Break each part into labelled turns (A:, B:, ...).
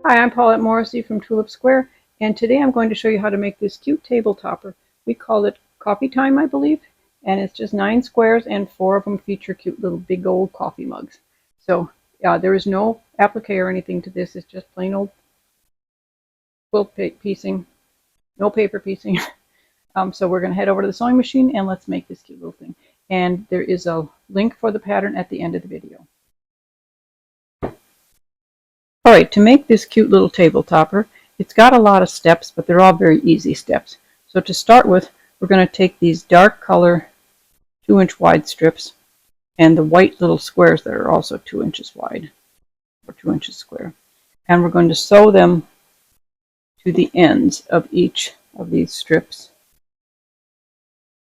A: Hi, I'm Paulette Morrissey from Tulip Square, and today I'm going to show you how to make this cute table topper. We call it Coffee Time, I believe, and it's just 9 squares and 4 of them feature cute little big old coffee mugs. So there is no applique or anything to this. It's just plain old quilt piecing, no paper piecing. So we're going to head over to the sewing machine and let's make this cute little thing. And there is a link for the pattern at the end of the video. Alright, to make this cute little table topper, it's got a lot of steps, but they're all very easy steps. So to start with, we're going to take these dark color 2-inch wide strips and the white little squares that are also 2 inches wide, or 2 inches square. And we're going to sew them to the ends of each of these strips.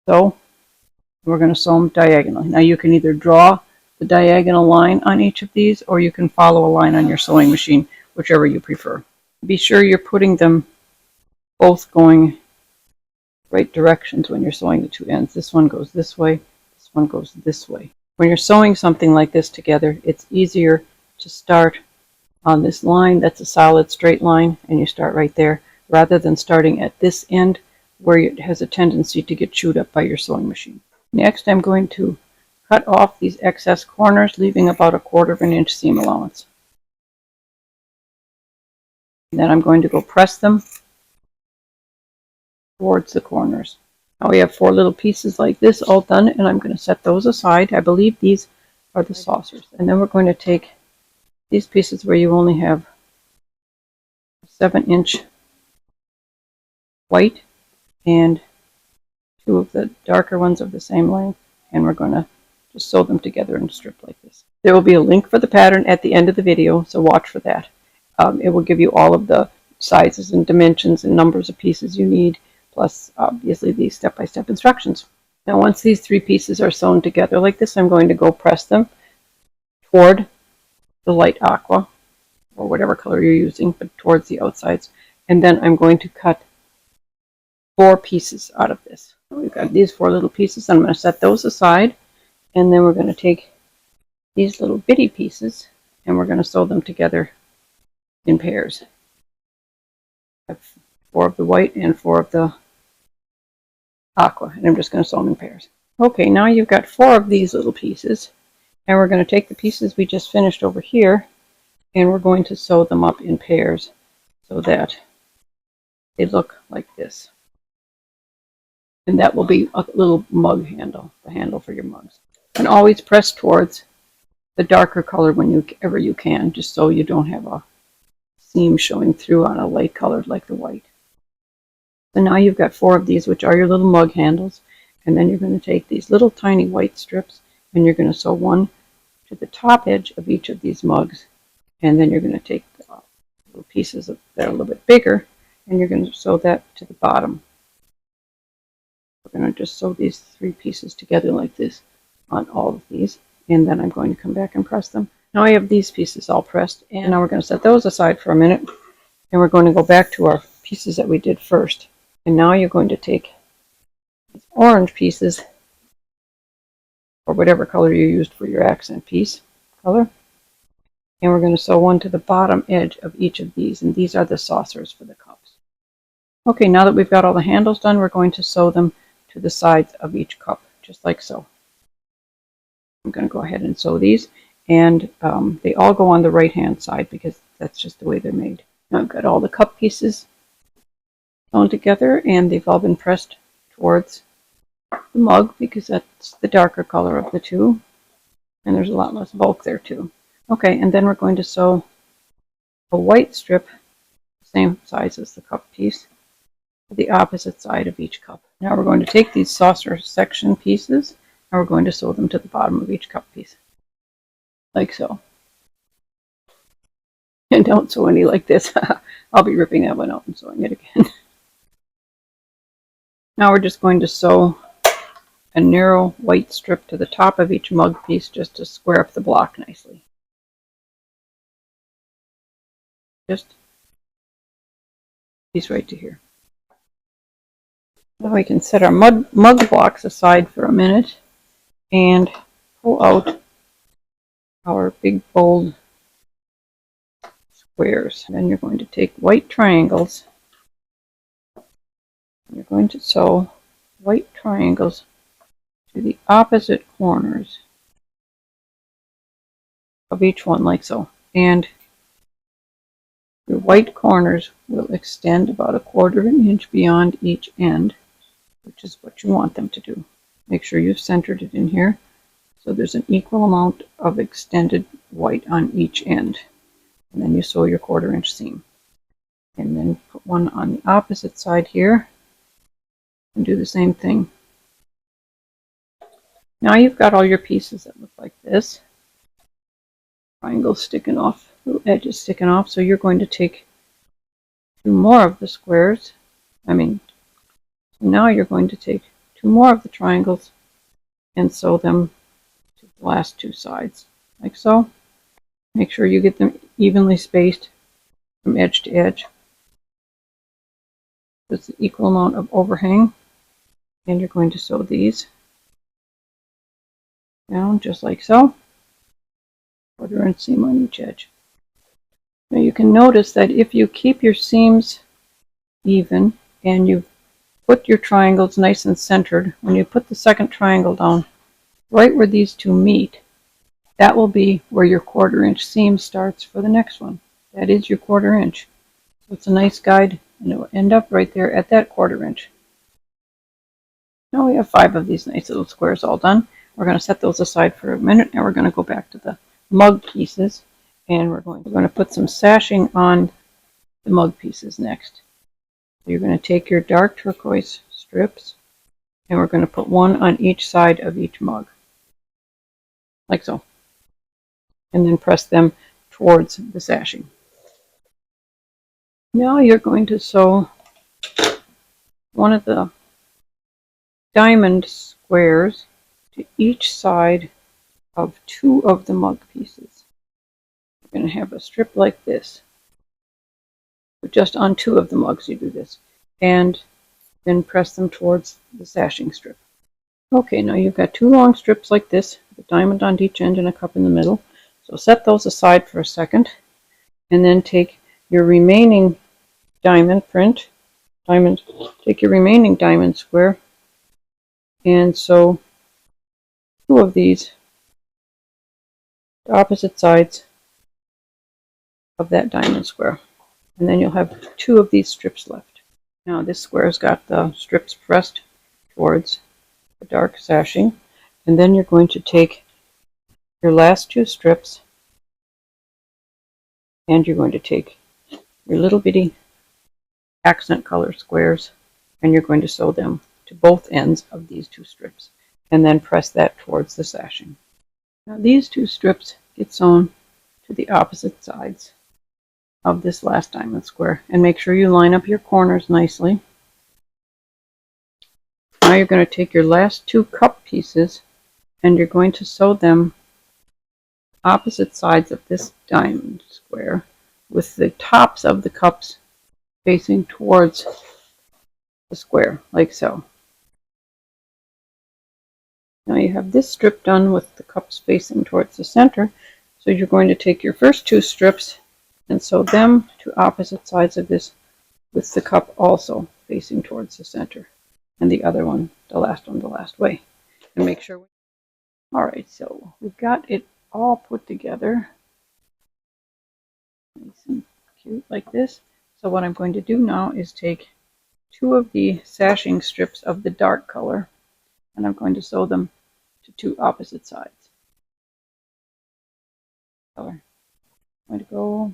A: So we're going to sew them diagonally. Now you can either draw the diagonal line on each of these, or you can follow a line on your sewing machine, whichever you prefer. Be sure you're putting them both going right directions when you're sewing the two ends. This one goes this way, this one goes this way. When you're sewing something like this together, it's easier to start on this line that's a solid straight line, and you start right there, rather than starting at this end where it has a tendency to get chewed up by your sewing machine. Next, I'm going to cut off these excess corners, leaving about 1/4 inch seam allowance. And then I'm going to go press them towards the corners. Now we have 4 little pieces like this all done, and I'm going to set those aside. I believe these are the saucers. And then we're going to take these pieces where you only have 7-inch white and 2 of the darker ones of the same length, and we're going to just sew them together in a strip like this. There will be a link for the pattern at the end of the video, so watch for that. It will give you all of the sizes and dimensions and numbers of pieces you need, plus obviously these step-by-step instructions. Now once these 3 pieces are sewn together like this, I'm going to go press them toward the light aqua, or whatever color you're using, but towards the outsides. And then I'm going to cut 4 pieces out of this. We've got these 4 little pieces. I'm going to set those aside. And then we're going to take these little bitty pieces and we're going to sew them together in pairs. I have 4 of the white and 4 of the aqua, and I'm just going to sew them in pairs. Okay, now you've got 4 of these little pieces, and we're going to take the pieces we just finished over here and we're going to sew them up in pairs so that they look like this. And that will be a little mug handle, the handle for your mugs. And always press towards the darker color whenever you can, just so you don't have a seam showing through on a light colored like the white. So now you've got 4 of these, which are your little mug handles, and then you're going to take these little tiny white strips and you're going to sew one to the top edge of each of these mugs, and then you're going to take the little pieces that are a little bit bigger and you're going to sew that to the bottom. We're going to just sew these 3 pieces together like this on all of these, and then I'm going to come back and press them. Now I have these pieces all pressed, and now we're going to set those aside for a minute, and we're going to go back to our pieces that we did first. And now you're going to take these orange pieces, or whatever color you used for your accent piece color, and we're going to sew one to the bottom edge of each of these, and these are the saucers for the cups. Okay, now that we've got all the handles done, we're going to sew them to the sides of each cup, just like so. I'm going to go ahead and sew these, and they all go on the right hand side because that's just the way they're made. Now I've got all the cup pieces sewn together, and they've all been pressed towards the mug because that's the darker color of the 2, and there's a lot less bulk there too. Okay, and then we're going to sew a white strip, same size as the cup piece, to the opposite side of each cup. Now we're going to take these saucer section pieces and we're going to sew them to the bottom of each cup piece, like so. And don't sew any like this. I'll be ripping that one out and sewing it again. Now we're just going to sew a narrow white strip to the top of each mug piece just to square up the block nicely. Just piece right to here. Now we can set our mug blocks aside for a minute and pull out our big bold squares. Then you're going to take white triangles. You're going to sew white triangles to the opposite corners of each one, like so. And your white corners will extend about 1/4 inch beyond each end, which is what you want them to do. Make sure you've centered it in here so there's an equal amount of extended white on each end. And then you sew your 1/4 inch seam. And then put one on the opposite side here and do the same thing. Now you've got all your pieces that look like this. Triangles sticking off, little edges sticking off. So you're going to take 2 more of the squares. Now you're going to take 2 more of the triangles and sew them to the last 2 sides, like so. Make sure you get them evenly spaced from edge to edge. There's an equal amount of overhang, and you're going to sew these down just like so. 1/4 inch seam on each edge. Now you can notice that if you keep your seams even and you put your triangles nice and centered, when you put the second triangle down, right where these two meet, that will be where your 1/4 inch seam starts for the next one. That is your 1/4 inch. So it's a nice guide, and it will end up right there at that 1/4 inch. Now we have 5 of these nice little squares all done. We're going to set those aside for a minute, and we're going to go back to the mug pieces, and we're going to put some sashing on the mug pieces next. So you're going to take your dark turquoise strips, and we're going to put one on each side of each mug, like so, and then press them towards the sashing. Now you're going to sew one of the diamond squares to each side of 2 of the mug pieces. You're going to have a strip like this. But just on 2 of the mugs you do this. And then press them towards the sashing strip. Okay, now you've got 2 long strips like this, with a diamond on each end and a cup in the middle. So set those aside for a second. And then take your remaining take your remaining diamond square and sew 2 of these to opposite sides of that diamond square. And then you'll have 2 of these strips left. Now this square's got the strips pressed towards the dark sashing. And then you're going to take your last 2 strips and you're going to take your little bitty accent color squares and you're going to sew them to both ends of these 2 strips and then press that towards the sashing. Now these 2 strips get sewn to the opposite sides of this last diamond square, and make sure you line up your corners nicely. Now you're going to take your last 2 cup pieces and you're going to sew them opposite sides of this diamond square with the tops of the cups facing towards the square, like so. Now you have this strip done with the cups facing towards the center, so you're going to take your first 2 strips and sew them to opposite sides of this with the cup also facing towards the center, and the other one, the last one, the last way. And make sure. Alright, so we've got it all put together. Nice and cute like this. So what I'm going to do now is take 2 of the sashing strips of the dark color and I'm going to sew them to 2 opposite sides. I'm going to go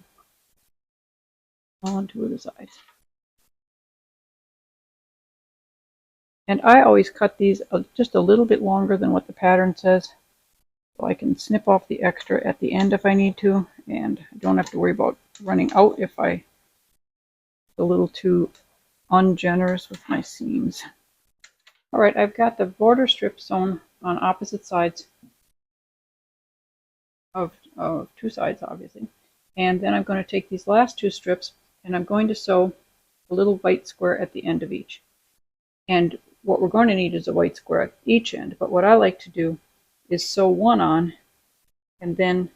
A: on 2 of the sides. And I always cut these just a little bit longer than what the pattern says, so I can snip off the extra at the end if I need to, and I don't have to worry about running out if I'm a little too ungenerous with my seams. Alright, I've got the border strip sewn on opposite sides of 2 sides, obviously. And then I'm going to take these last 2 strips and I'm going to sew a little white square at the end of each. And what we're going to need is a white square at each end. But what I like to do is sew one on and then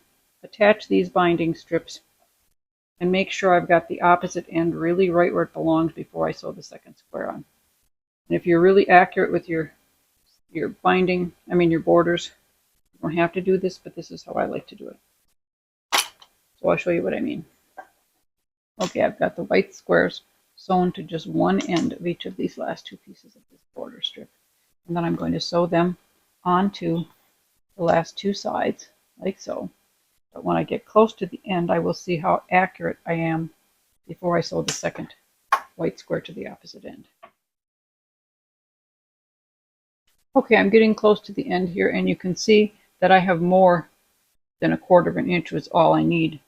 A: attach these binding strips and make sure I've got the opposite end really right where it belongs before I sew the second square on. And if you're really accurate with your binding, your borders, you don't have to do this, but this is how I like to do it. So I'll show you what I mean. Okay, I've got the white squares sewn to just one end of each of these last two pieces of this border strip. And then I'm going to sew them onto the last two sides, like so. But when I get close to the end, I will see how accurate I am before I sew the second white square to the opposite end. Okay, I'm getting close to the end here, and you can see that I have more than 1/4 of an inch was all I need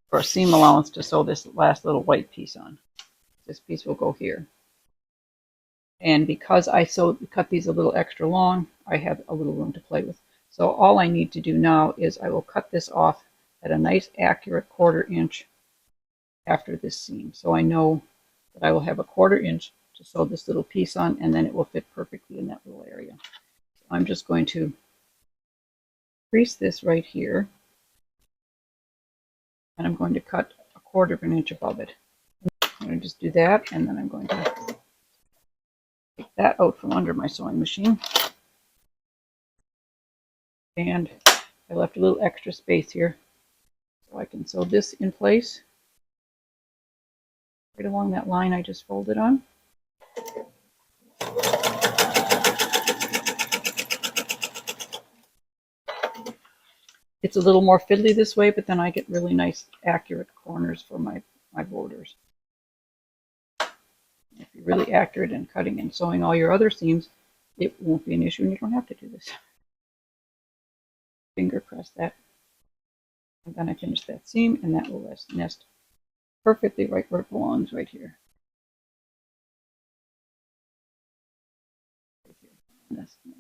A: for a seam allowance to sew this last little white piece on. This piece will go here. And because I cut these a little extra long, I have a little room to play with. So all I need to do now is I will cut this off at a nice accurate 1/4 inch after this seam. So I know that I will have a 1/4 inch to sew this little piece on, and then it will fit perfectly in that little area. So I'm just going to crease this right here, and I'm going to cut a 1/4 of an inch above it. I'm going to just do that, and then I'm going to take that out from under my sewing machine. And I left a little extra space here, so I can sew this in place right along that line I just folded on. It's a little more fiddly this way, but then I get really nice accurate corners for my borders. If you're really accurate in cutting and sewing all your other seams, it won't be an issue and you don't have to do this. Finger press that, and then I finish that seam, and that will nest perfectly right where it belongs, right here. That's nice.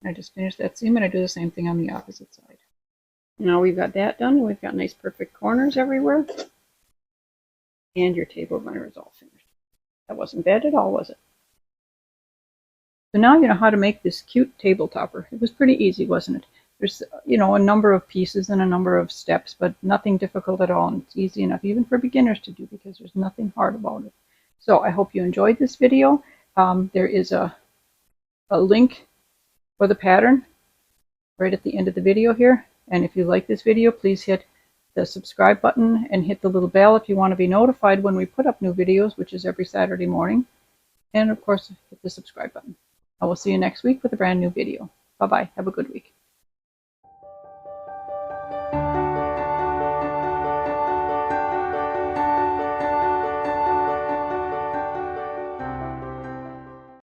A: I just finish that seam, and I do the same thing on the opposite side. Now we've got that done. We've got nice perfect corners everywhere, and your table runner is all finished. That wasn't bad at all, was it? So now you know how to make this cute table topper. It was pretty easy, wasn't it? There's, a number of pieces and a number of steps, but nothing difficult at all, and it's easy enough even for beginners to do because there's nothing hard about it. So I hope you enjoyed this video. There is a link for the pattern right at the end of the video here, and if you like this video, please hit the subscribe button and hit the little bell if you want to be notified when we put up new videos, which is every Saturday morning, and of course hit the subscribe button. I will see you next week with a brand new video. Bye bye. Have a good week.